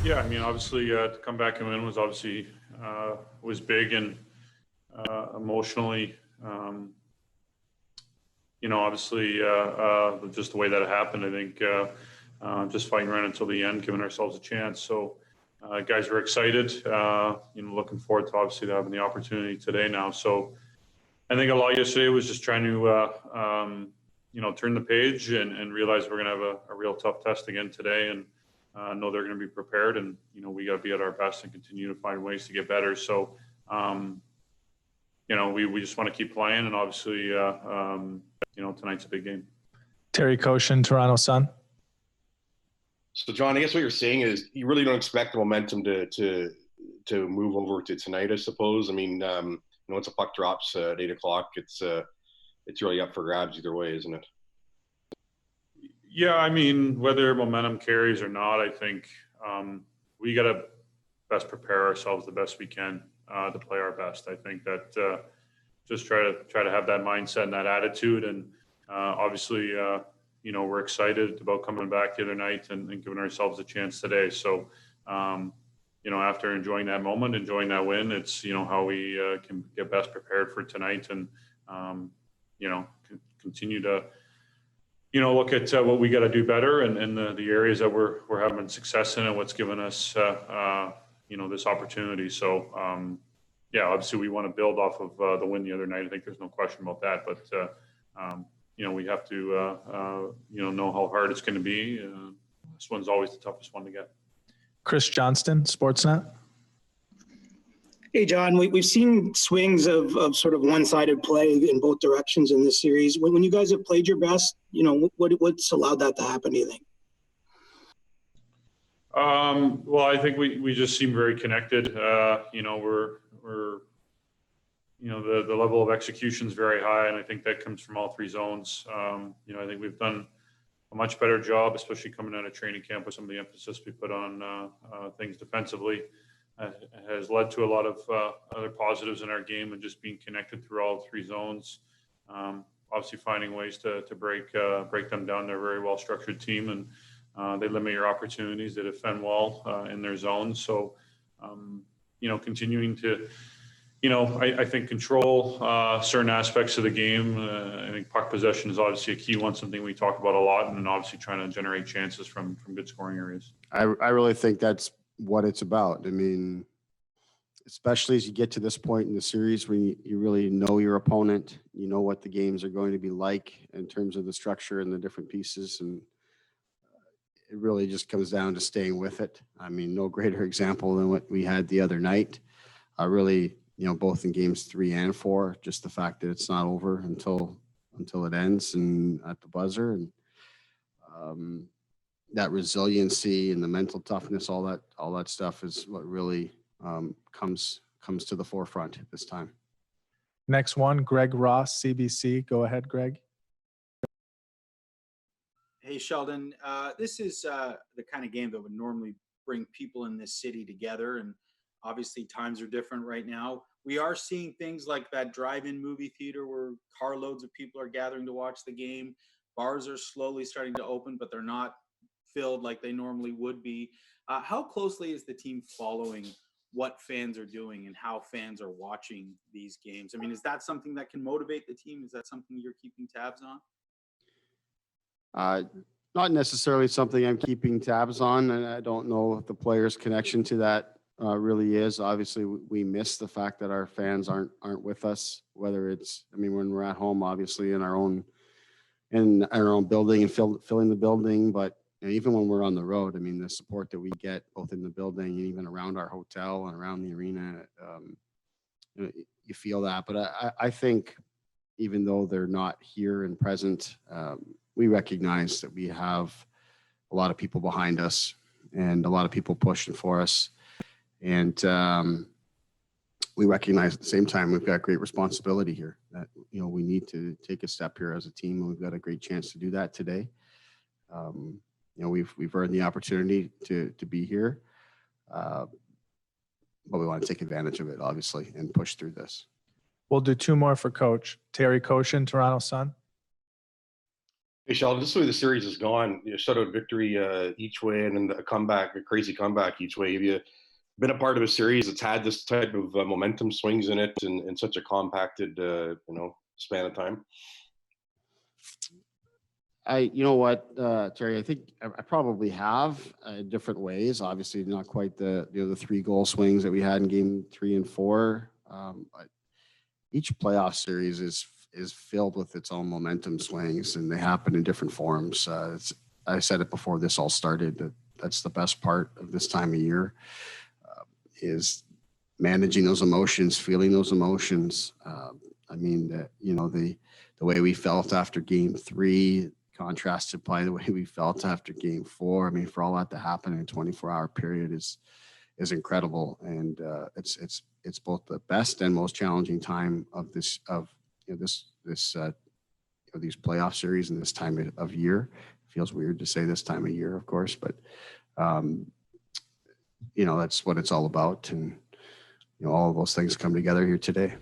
Yeah, I mean, obviously, to come back and win was obviously was big and emotionally. Obviously, just the way that it happened, I think just fighting right until the end, giving ourselves a chance. So, guys were excited. Looking forward to obviously having the opportunity today now. So, I think a lot yesterday was just trying to turn the page and realize we're going to have a real tough test again today, and know they're going to be prepared, and we got to be at our best and continue to find ways to get better. So, we just want to keep playing, and obviously, tonight's a big game. Terry Koshin, Toronto Sun. So, John, I guess what you're saying is you really don't expect the momentum to move over to tonight, I suppose. I mean, once a puck drops at 8:00, it's really up for grabs either way, isn't it? Yeah, I mean, whether momentum carries or not, I think we got to best prepare ourselves the best we can to play our best. I think that just try to have that mindset and that attitude, and obviously, we're excited about coming back the other night and giving ourselves a chance today. So, after enjoying that moment, enjoying that win, it's how we can get best prepared for tonight, and continue to look at what we got to do better, and the areas that we're having success in, and what's given us this opportunity. So obviously we want to build off of the win the other night. I think there's no question about that. But we have to know how hard it's going to be. This one's always the toughest one to get. Chris Johnston, Sportsnet. Hey, John, we've seen swings of sort of one-sided play in both directions in this series. When you guys have played your best, what's allowed that to happen, do you think? Well, I think we just seem very connected. The level of execution is very high, and I think that comes from all three zones. I think we've done a much better job, especially coming out of training camp, with some of the emphasis we put on things defensively. Has led to a lot of other positives in our game, and just being connected through all three zones. Obviously, finding ways to break them down. They're a very well structured team, and they limit your opportunities. They defend well in their zones. So, continuing to, I think control certain aspects of the game. I think puck possession is obviously a key one, something we talk about a lot, and then obviously trying to generate chances from good scoring areas. I really think that's what it's about. I mean, especially as you get to this point in the series when you really know your opponent, you know what the games are going to be like in terms of the structure and the different pieces, and it really just comes down to staying with it. I mean, no greater example than what we had the other night. Really, both in games 3 and 4, just the fact that it's not over until it ends and at the buzzer, and that resiliency and the mental toughness, all that stuff is what really comes to the forefront at this time. Next one, Greg Ross, CBC. Go ahead, Greg. Hey, Sheldon. This is the kind of game that would normally bring people in this city together, and obviously times are different right now. We are seeing things like that drive-in movie theater where carloads of people are gathering to watch the game. Bars are slowly starting to open, but they're not filled like they normally would be. How closely is the team following what fans are doing and how fans are watching these games? I mean, is that something that can motivate the team? Is that something you're keeping tabs on? Not necessarily something I'm keeping tabs on, and I don't know if the players' connection to that really is. Obviously, we miss the fact that our fans aren't with us. Whether it's, when we're at home, obviously in our own building and filling the building, but even when we're on the road, the support that we get both in the building and even around our hotel and around the arena, you feel that. But I think even though they're not here and present, we recognize that we have a lot of people behind us and a lot of people pushing for us. And we recognize at the same time we've got great responsibility here, that we need to take a step here as a team, and we've got a great chance to do that today. We've earned the opportunity to be here, but we want to take advantage of it, obviously, and push through this. We'll do 2 more for Coach. Terry Koshin, Toronto Sun. Hey, Sheldon, just the way the series has gone, shutout victory each way, and then a comeback, a crazy comeback each way. Have you been a part of a series that's had this type of momentum swings in it in such a compacted, span of time? You know what, Terry, I think I probably have in different ways. Obviously, not quite the 3-goal swings that we had in game 3 and 4. But each playoff series is filled with its own momentum swings, and they happen in different forms. I said it before this all started that that's the best part of this time of year, is managing those emotions, feeling those emotions. I mean, the way we felt after game 3 contrasted by the way we felt after game 4. I mean, for all that to happen in a 24-hour period is incredible, and it's both the best and most challenging time of these playoff series and this time of year. It feels weird to say this time of year, of course, but that's what it's all about, and all of those things come together here today.